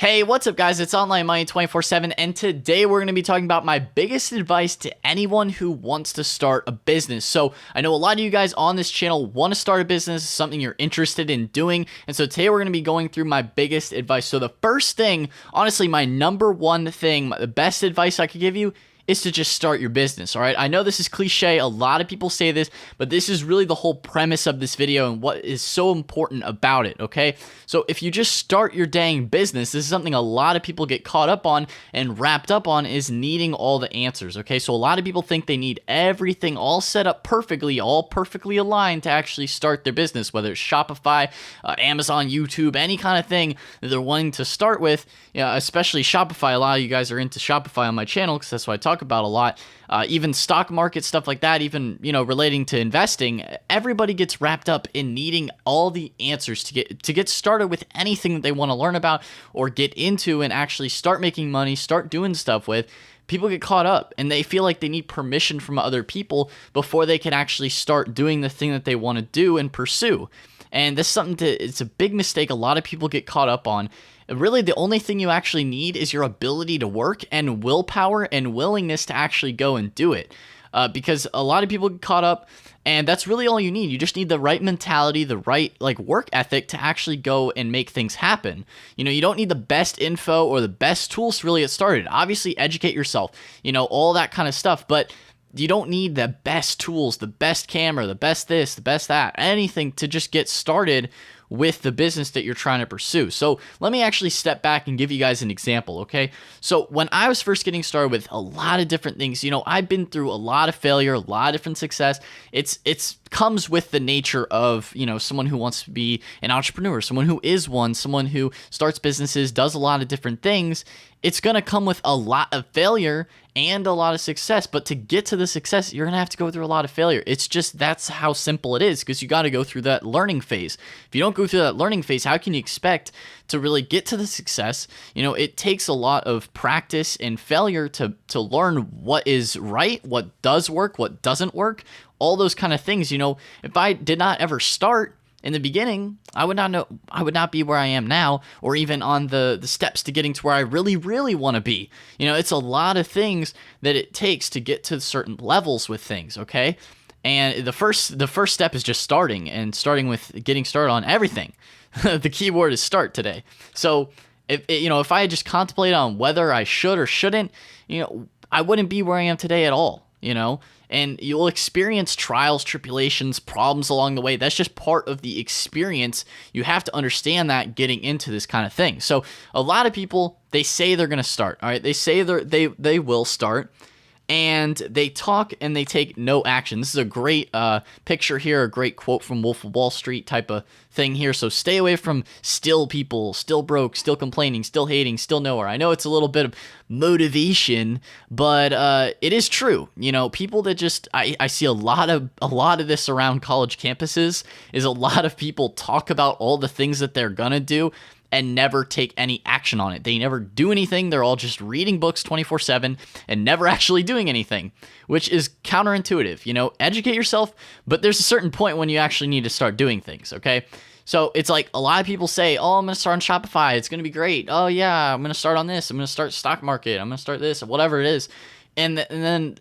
Hey, what's up guys? It's Online Money 24/7 and today we're going to be talking about my biggest advice to anyone who wants to start a business. So I know a lot of you guys on this channel want to start a business, something you're interested in doing. And so today we're going to be going through my biggest advice. So the first thing, honestly, my number one thing, the best advice I could give you is to just start your business, all right? I know this is cliche, a lot of people say this, but this is really the whole premise of this video and what is so important about it, okay? So if you just start your dang business, this is something a lot of people get caught up on and wrapped up on is needing all the answers, okay? So a lot of people think they need everything all set up perfectly, all perfectly aligned to actually start their business, whether it's Shopify, Amazon, YouTube, any kind of thing that they're wanting to start with, especially Shopify. A lot of you guys are into Shopify on my channel because that's what I talk about a lot. Even stock market stuff like that, even relating to investing, everybody gets wrapped up in needing all the answers to get started with anything that they want to learn about or get into and actually start making money, start doing stuff with. People get caught up and they feel like they need permission from other people before they can actually start doing the thing that they want to do and pursue. And this is something it's a big mistake a lot of people get caught up on. Really, the only thing you actually need is your ability to work and willpower and willingness to actually go and do it. Because a lot of people get caught up, and that's really all you need. You just need the right mentality, the right work ethic to actually go and make things happen. You don't need the best info or the best tools to really get started. Obviously, educate yourself, all that kind of stuff, but you don't need the best tools, the best camera, the best this, the best that, anything to just get started with the business that you're trying to pursue. So let me actually step back and give you guys an example, okay? So when I was first getting started with a lot of different things, I've been through a lot of failure, a lot of different success. It's comes with the nature of, someone who wants to be an entrepreneur, someone who is one, someone who starts businesses, does a lot of different things. It's going to come with a lot of failure and a lot of success, but to get to the success, you're going to have to go through a lot of failure. It's just, that's how simple it is, because you got to go through that learning phase. If you don't go through that learning phase, how can you expect to really get to the success? It takes a lot of practice and failure to learn what is right, what does work, what doesn't work, all those kind of things. If I did not ever start in the beginning, I would not be where I am now, or even on the steps to getting to where I really, really want to be. It's a lot of things that it takes to get to certain levels with things, okay? And the first step is just starting with getting started on everything. The key word is start today. So if I had just contemplated on whether I should or shouldn't, I wouldn't be where I am today at all, and you'll experience trials, tribulations, problems along the way. That's just part of the experience. You have to understand that getting into this kind of thing. So a lot of people, they say they're going to start, all right? They say they will start, and they talk and they take no action. This is a great picture here, a great quote from Wolf of Wall Street type of thing here. So stay away from still people, still broke, still complaining, still hating, still nowhere. I know it's a little bit of motivation, but it is true. People that just I see a lot of this around college campuses is a lot of people talk about all the things that they're gonna do and never take any action on it. They never do anything. They're all just reading books 24/7 and never actually doing anything, which is counterintuitive. Educate yourself, but there's a certain point when you actually need to start doing things, okay? So it's like a lot of people say, oh, I'm going to start on Shopify. It's going to be great. Oh, yeah, I'm going to start on this. I'm going to start stock market. I'm going to start this, whatever it is. And then,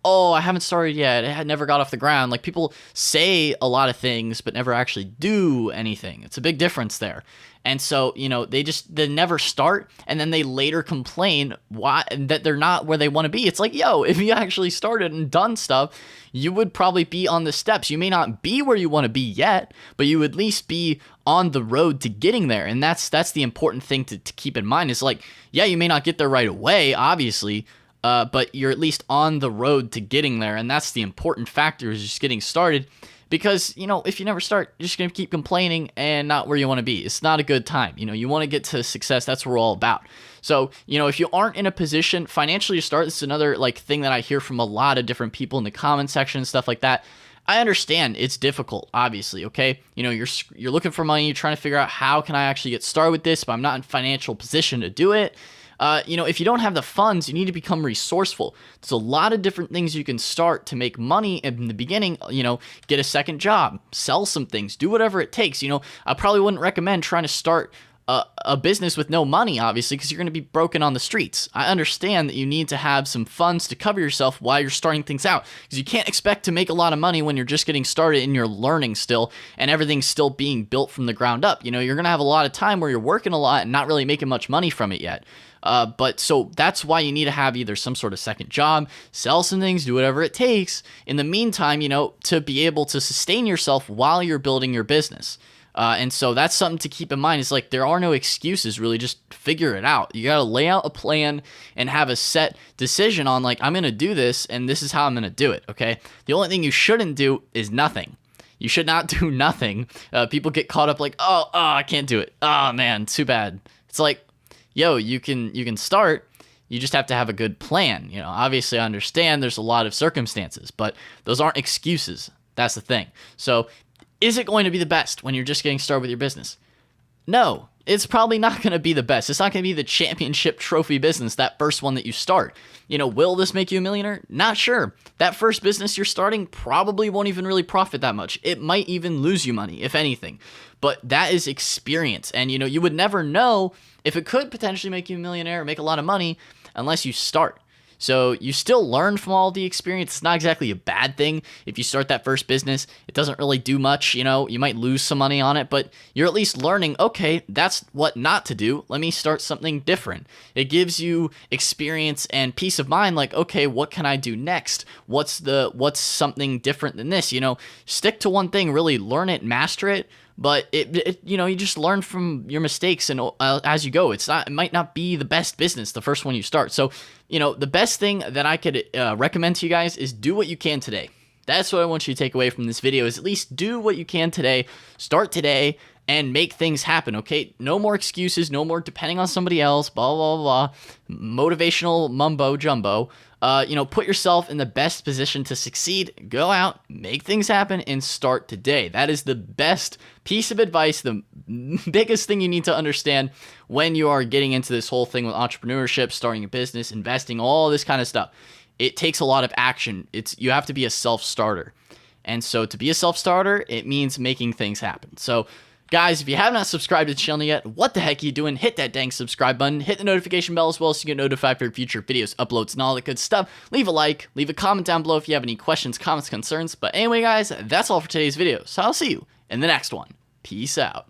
oh, I haven't started yet. It had never got off the ground. People say a lot of things, but never actually do anything. It's a big difference there. And so, they never start, and then they later complain that they're not where they want to be. It's like, yo, if you actually started and done stuff, you would probably be on the steps. You may not be where you want to be yet, but you would at least be on the road to getting there. And that's the important thing to keep in mind is yeah, you may not get there right away, obviously, but you're at least on the road to getting there. And that's the important factor, is just getting started. Because, if you never start, you're just going to keep complaining and not where you want to be. It's not a good time. You want to get to success. That's what we're all about. So, if you aren't in a position financially to start, this is another thing that I hear from a lot of different people in the comment section and stuff like that. I understand it's difficult, obviously, okay? You're looking for money. You're trying to figure out, how can I actually get started with this, but I'm not in financial position to do it. If you don't have the funds, you need to become resourceful. There's a lot of different things you can start to make money in the beginning. Get a second job, sell some things, do whatever it takes. I probably wouldn't recommend trying to start a business with no money, obviously, because you're going to be broken on the streets. I understand that you need to have some funds to cover yourself while you're starting things out, because you can't expect to make a lot of money when you're just getting started and you're learning still and everything's still being built from the ground up. You know, you're going to have a lot of time where you're working a lot and not really making much money from it yet. But so that's why you need to have either some sort of second job, sell some things, do whatever it takes in the meantime, you know, to be able to sustain yourself while you're building your business. And so that's something to keep in mind. It's like there are no excuses, really. Just figure it out. You got to lay out a plan and have a set decision on, like, I'm going to do this and this is how I'm going to do it. Okay. The only thing you shouldn't do is nothing. You should not do nothing. People get caught up like, oh, I can't do it. Oh man, too bad. It's like, yo, you can start. You just have to have a good plan. You know, obviously I understand there's a lot of circumstances, but those aren't excuses. That's the thing. So is it going to be the best when you're just getting started with your business? No, it's probably not going to be the best. It's not going to be the championship trophy business, that first one that you start. You know, will this make you a millionaire? Not sure. That first business you're starting probably won't even really profit that much. It might even lose you money, if anything. But that is experience. And, you know, you would never know if it could potentially make you a millionaire or make a lot of money unless you start. So you still learn from all the experience. It's not exactly a bad thing if you start that first business. It doesn't really do much, you know, you might lose some money on it, but you're at least learning, okay, that's what not to do. Let me start something different. It gives you experience and peace of mind, like, okay, what can I do next? What's something different than this? You know, stick to one thing, really learn it, master it. But it you know, you just learn from your mistakes and as you go. It might not be the best business the first one you start. So, you know, the best thing that I could recommend to you guys is do what you can today. That's what I want you to take away from this video, is at least do what you can today. Start today and make things happen, okay? No more excuses, no more depending on somebody else, blah, blah, blah, motivational mumbo jumbo. You know, put yourself in the best position to succeed. Go out, make things happen, and start today. That is the best piece of advice, the biggest thing you need to understand when you are getting into this whole thing with entrepreneurship, starting a business, investing, all this kind of stuff. It takes a lot of action. You have to be a self-starter. And so to be a self-starter, it means making things happen. So guys, if you have not subscribed to the channel yet, what the heck are you doing? Hit that dang subscribe button. Hit the notification bell as well so you get notified for future videos, uploads, and all that good stuff. Leave a like, leave a comment down below if you have any questions, comments, concerns. But anyway, guys, that's all for today's video. So I'll see you in the next one. Peace out.